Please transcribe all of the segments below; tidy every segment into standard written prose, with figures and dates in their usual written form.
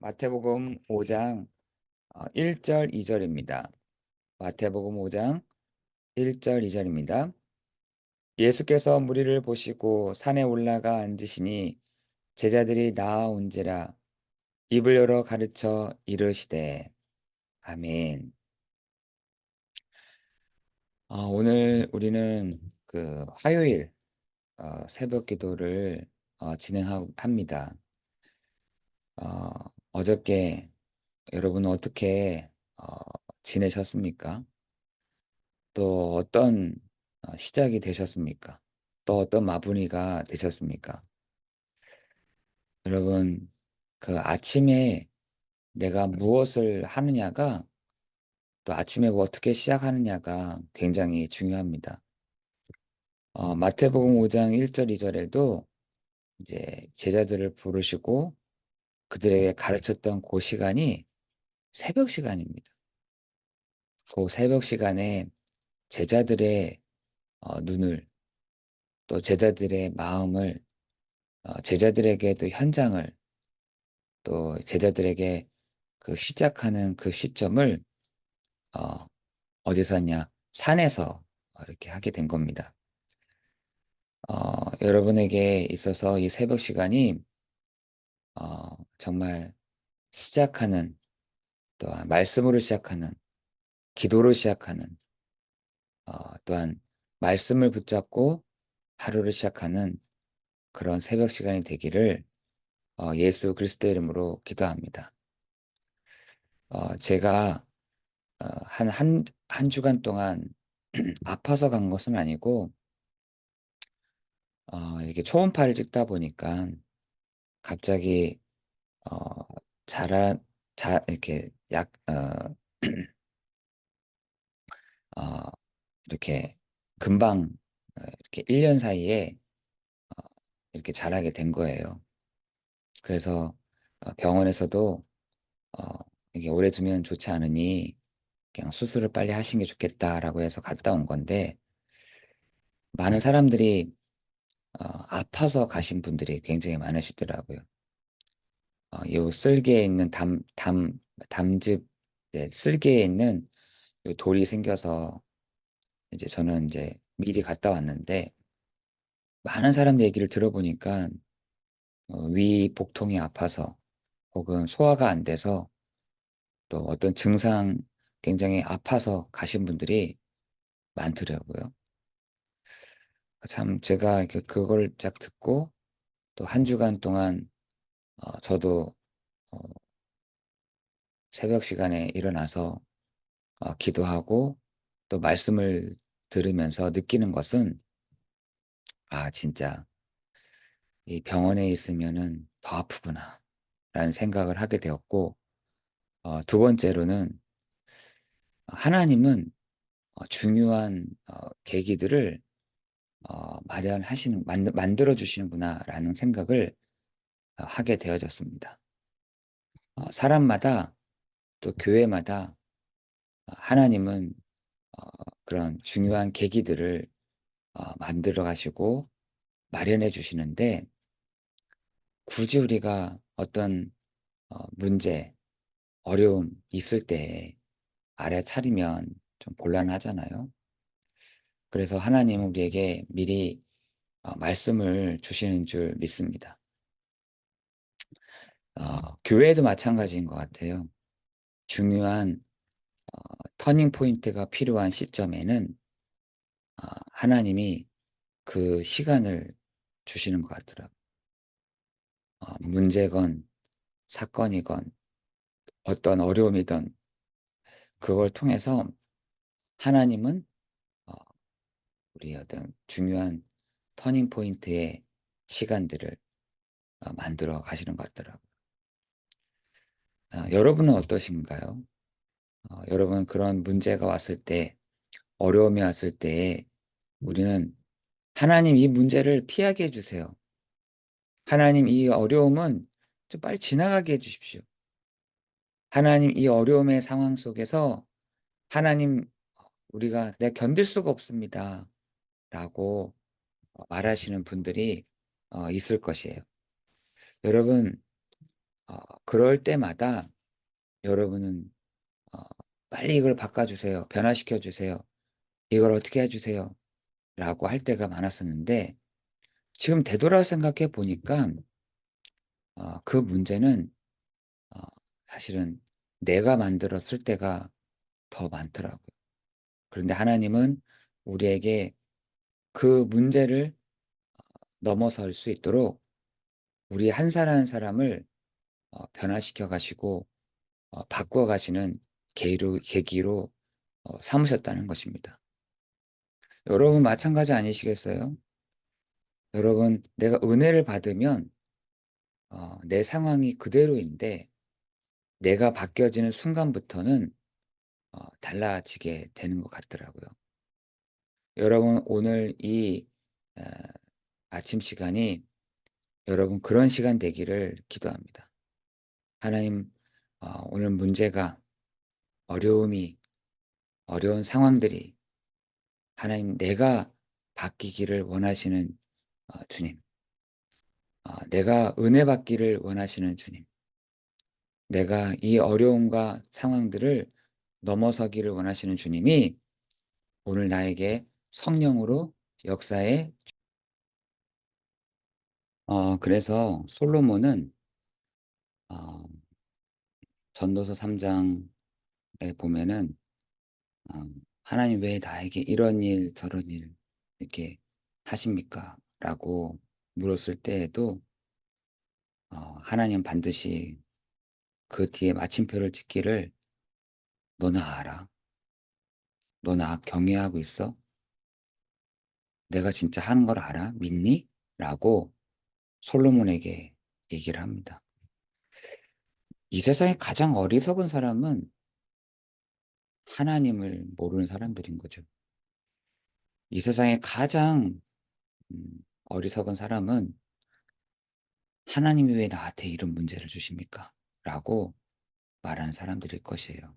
마태복음 5장 1절 2절입니다. 마태복음 5장 1절 2절입니다. 예수께서 무리를 보시고 산에 올라가 앉으시니 제자들이 나아온지라 입을 열어 가르쳐 이르시되 아멘. 오늘 우리는 그 화요일 새벽 기도를 진행합니다. 어저께 여러분 어떻게 지내셨습니까? 또 어떤 시작이 되셨습니까? 또 어떤 마무리가 되셨습니까? 여러분, 그 아침에 내가 무엇을 하느냐가 또 아침에 뭐 어떻게 시작하느냐가 굉장히 중요합니다. 마태복음 5장 1절, 2절에도 이제 제자들을 부르시고 그들에게 가르쳤던 그 시간이 새벽 시간입니다. 그 새벽 시간에 제자들의 눈을 또 제자들의 마음을 제자들에게도 현장을 또 제자들에게 그 시작하는 그 시점을 어, 어디서 했냐? 산에서 이렇게 하게 된 겁니다. 여러분에게 있어서 이 새벽 시간이 정말 시작하는 또 말씀으로 시작하는 기도로 시작하는 또한 말씀을 붙잡고 하루를 시작하는 그런 새벽 시간이 되기를 예수 그리스도 이름으로 기도합니다. 제가 한 주간 동안 아파서 간 것은 아니고, 이렇게 초음파를 찍다 보니까 갑자기, 어, 자라, 이렇게 어, 이렇게 금방, 이렇게 1년 사이에, 어, 이렇게 자라게 된 거예요. 그래서 병원에서도, 어, 이게 오래 두면 좋지 않으니 그냥 수술을 빨리 하시는 게 좋겠다라고 해서 갔다 온 건데, 많은 사람들이 아파서 가신 분들이 굉장히 많으시더라고요. 요 쓸개에 있는 담즙, 이제 쓸개에 있는 요 돌이 생겨서 이제 저는 이제 미리 갔다 왔는데 많은 사람들 얘기를 들어보니까 위 복통이 아파서 혹은 소화가 안 돼서 또 어떤 증상 굉장히 아파서 가신 분들이 많더라고요. 참 제가 그걸 쫙 듣고 또 한 주간 동안 저도 어, 새벽 시간에 일어나서 기도하고 또 말씀을 들으면서 느끼는 것은 진짜 이 병원에 있으면은 더 아프구나 라는 생각을 하게 되었고 두 번째로는 하나님은 중요한 계기들을 만들어 주시는구나라는 생각을 하게 되어졌습니다. 사람마다 또 교회마다 하나님은 어, 그런 중요한 계기들을 만들어 가시고 마련해 주시는데 굳이 우리가 어떤 문제, 어려움 있을 때 알아차리면 좀 곤란하잖아요. 그래서 하나님은 우리에게 미리 말씀을 주시는 줄 믿습니다. 교회도 마찬가지인 것 같아요. 중요한 터닝 포인트가 필요한 시점에는 하나님이 그 시간을 주시는 것 같더라고요. 문제건 사건이건 어떤 어려움이든 그걸 통해서 하나님은 어, 우리 어떤 중요한 터닝 포인트의 시간들을 만들어 가시는 것 같더라고요. 여러분은 어떠신가요? 여러분 그런 문제가 왔을 때, 어려움이 왔을 때 우리는 하나님 이 문제를 피하게 해 주세요. 하나님 이 어려움은 좀 빨리 지나가게 해 주십시오. 하나님 이 어려움의 상황 속에서 하나님 우리가 내가 견딜 수가 없습니다. 라고 말하시는 분들이 있을 것이에요. 여러분, 그럴 때마다 여러분은 어 "빨리 이걸 바꿔 주세요. 변화시켜 주세요. 이걸 어떻게 해 주세요." 라고 할 때가 많았었는데, 지금 되돌아 생각해 보니까 그 문제는 어 사실은 내가 만들었을 때가 더 많더라고요. 그런데 하나님은 우리에게 그 문제를 넘어설 수 있도록 우리 한 사람 한 사람을 변화시켜 가시고 바꿔 가시는 계기로 삼으셨다는 것입니다. 여러분 마찬가지 아니시겠어요? 여러분, 내가 은혜를 받으면 내 상황이 그대로인데 내가 바뀌어지는 순간부터는 달라지게 되는 것 같더라고요. 여러분, 오늘 이 어 아침 시간이 여러분 그런 시간 되기를 기도합니다. 하나님, 오늘 문제가, 어려움이, 어려운 상황들이 하나님 내가 바뀌기를 원하시는 주님, 내가 은혜 받기를 원하시는 주님, 내가 이 어려움과 상황들을 넘어서기를 원하시는 주님이 오늘 나에게 성령으로 역사해. 그래서 솔로몬은 어 전도서 3 장에 보면은 어 "하나님 왜 나에게 이런 일 저런 일 이렇게 하십니까?" 라고 물었을 때에도 하나님 반드시 그 뒤에 마침표를 찍기를 "너 나 알아? 너 나 경외하고 있어? 내가 진짜 하는 걸 알아? 믿니?" 라고 솔로몬에게 얘기를 합니다. 이 세상에 가장 어리석은 사람은 하나님을 모르는 사람들인 거죠. 이 세상에 가장 어리석은 사람은 '하나님이 왜 나한테 이런 문제를 주십니까?' 라고 말하는 사람들일 것이에요.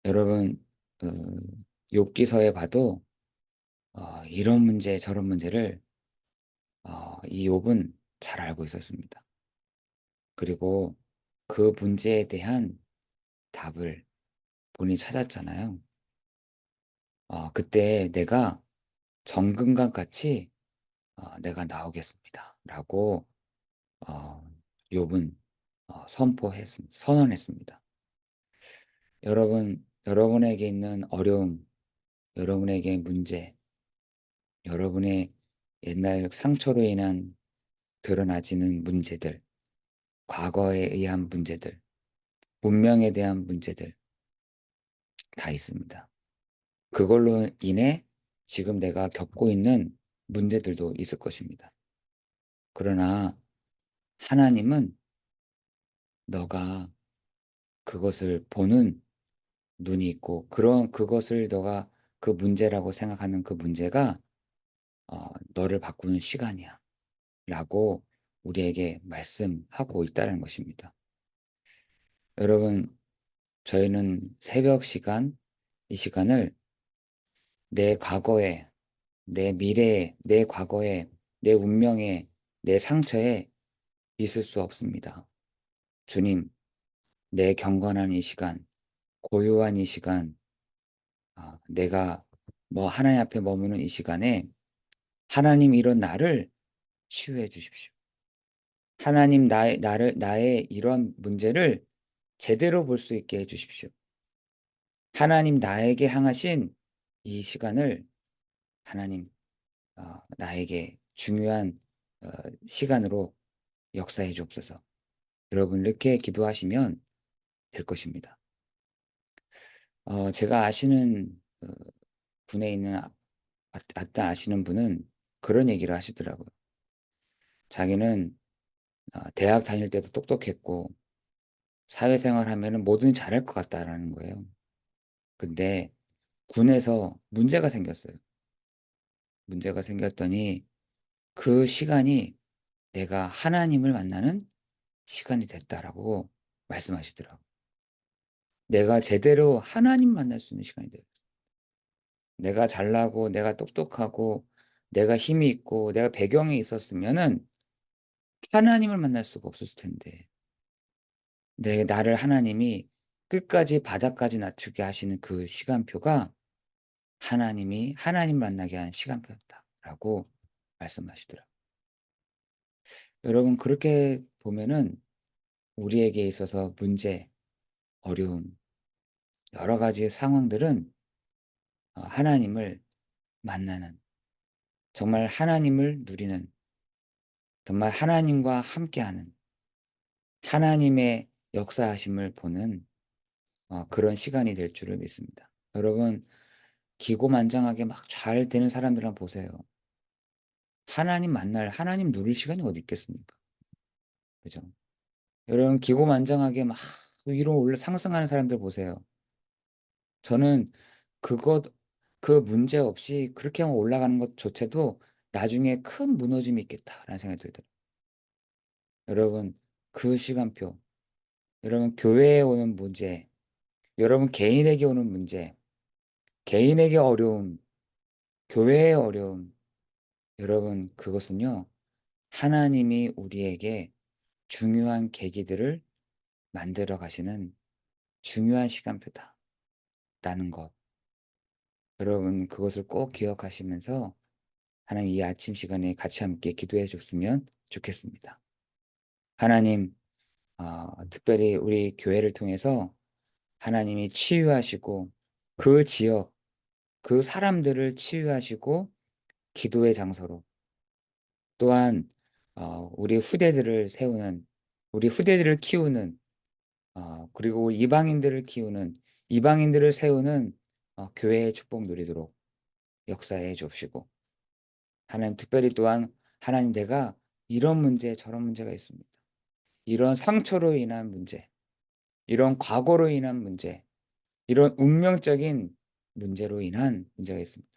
여러분, 그 욥기서에 봐도 이런 문제 저런 문제를 이 욥은 잘 알고 있었습니다. 그리고 그 문제에 대한 답을 본인이 찾았잖아요. 그때 "내가 정금과 같이 내가 나오겠습니다."라고 어 욥은 선언했습니다. 여러분, 여러분에게 있는 어려움, 여러분에게 문제, 여러분의 옛날 상처로 인한 드러나지는 문제들, 과거에 의한 문제들, 문명에 대한 문제들 다 있습니다. 그걸로 인해 지금 내가 겪고 있는 문제들도 있을 것입니다. 그러나 하나님은 너가 그것을 보는 눈이 있고, 그런 그것을 너가 그 문제라고 생각하는 그 문제가 "너를 바꾸는 시간이야." 라고 우리에게 말씀하고 있다는 것입니다. 여러분, 저희는 새벽 시간, 이 시간을 내 과거에, 내 미래에, 내 과거에, 내 운명에, 내 상처에 있을 수 없습니다. 주님, 내 경건한 이 시간, 고요한 이 시간, 내가 하나님 앞에 머무는 이 시간에 하나님 이런 나를 치유해 주십시오. 하나님 나의 이런 문제를 제대로 볼 수 있게 해 주십시오. 하나님 나에게 향하신 이 시간을 하나님 나에게 중요한 어 시간으로 역사해 주옵소서. 여러분 이렇게 기도하시면 될 것입니다. 제가 아시는 분에 있는 어떤 아시는 분은 그런 얘기를 하시더라고요. 자기는 대학 다닐 때도 똑똑했고 사회생활 하면은 뭐든지 잘할 것 같다라는 거예요. 근데 군에서 문제가 생겼어요. 문제가 생겼더니 그 시간이 "내가 하나님을 만나는 시간이 됐다."라고 말씀하시더라고요. 내가 제대로 하나님 만날 수 있는 시간이 됐어. 내가 잘나고 내가 똑똑하고 내가 힘이 있고 내가 배경이 있었으면은 하나님을 만날 수가 없었을 텐데. 나를 하나님이 끝까지 바닥까지 낮추게 하시는 그 시간표가 하나님이 하나님 만나게 한 시간표였다라고 말씀하시더라고요. 여러분 그렇게 보면은 우리에게 있어서 문제, 어려움, 여러 가지 상황들은 하나님을 만나는, 정말 하나님을 누리는, 정말 하나님과 함께하는, 하나님의 역사하심을 보는 그런 시간이 될 줄을 믿습니다. 여러분 기고만장하게 막 잘 되는 사람들 한번 보세요. 하나님 누릴 시간이 어디 있겠습니까? 그죠? 여러분 기고만장하게 막 위로 올라 상승하는 사람들 보세요. 저는 그것 그 문제 없이 그렇게만 올라가는 것조차도 '나중에 큰 무너짐이 있겠다.'라는 생각이 들더라고요. 여러분 그 시간표, 여러분 교회에 오는 문제, 여러분 개인에게 오는 문제, 개인에게 어려움, 교회의 어려움, 여러분 그것은요 하나님이 우리에게 중요한 계기들을 만들어 가시는 중요한 시간표다라는 것, 여러분 그것을 꼭 기억하시면서 하나님 이 아침 시간에 같이 함께 기도해 줬으면 좋겠습니다. 하나님 특별히 우리 교회를 통해서 하나님이 치유하시고 그 지역, 그 사람들을 치유하시고 기도의 장소로, 또한 우리 후대들을 세우는, 우리 후대들을 키우는, 그리고 이방인들을 키우는, 이방인들을 세우는 교회의 축복 누리도록 역사해 주옵시고, 하나님 특별히 또한 하나님 내가 이런 문제 저런 문제가 있습니다. 이런 상처로 인한 문제, 이런 과거로 인한 문제, 이런 운명적인 문제로 인한 문제가 있습니다.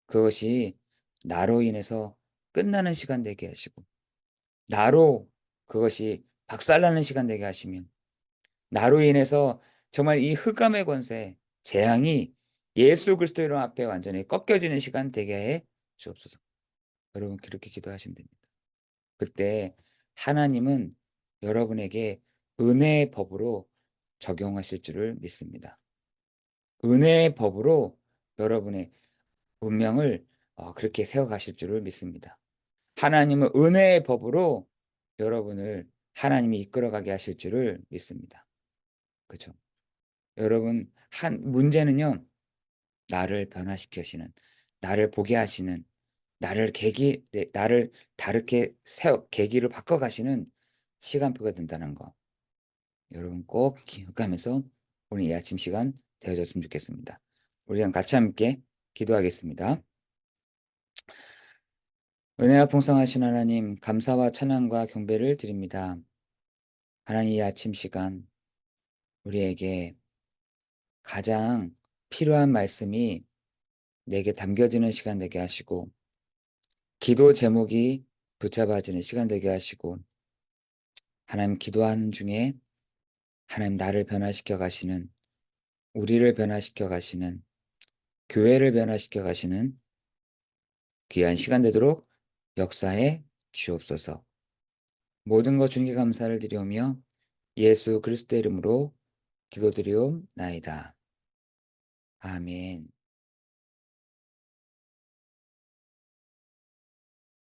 그것이 나로 인해서 끝나는 시간 되게 하시고, 나로 그것이 박살나는 시간 되게 하시면, 나로 인해서 정말 이 흑암의 권세, 재앙이 예수 그리스도 이름 앞에 완전히 꺾여지는 시간 되게 해 주옵소서. 여러분 그렇게 기도하시면 됩니다. 그때 하나님은 여러분에게 은혜의 법으로 적용하실 줄을 믿습니다. 은혜의 법으로 여러분의 운명을 그렇게 세워 가실 줄을 믿습니다. 하나님은 은혜의 법으로 여러분을 하나님이 이끌어 가게 하실 줄을 믿습니다. 그죠? 여러분 한 문제는요. 나를 변화시키시는, 나를 보게 하시는, 나를 다르게 계기를 바꿔 가시는 시간표가 된다는 거, 여러분 꼭 기억하면서 오늘 이 아침 시간 되어졌으면 좋겠습니다. 우리랑 같이 함께 기도하겠습니다. 은혜가 풍성하신 하나님, 감사와 찬양과 경배를 드립니다. 하나님 이 아침 시간 우리에게 가장 필요한 말씀이 내게 담겨지는 시간 되게 하시고, 기도 제목이 붙잡아지는 시간 되게 하시고, 하나님 기도하는 중에 하나님 나를 변화시켜 가시는, 우리를 변화시켜 가시는, 교회를 변화시켜 가시는 귀한 시간 되도록 역사해 주옵소서. 모든 것 주님께 감사를 드리오며 예수 그리스도의 이름으로 기도드리옵나이다. 아멘.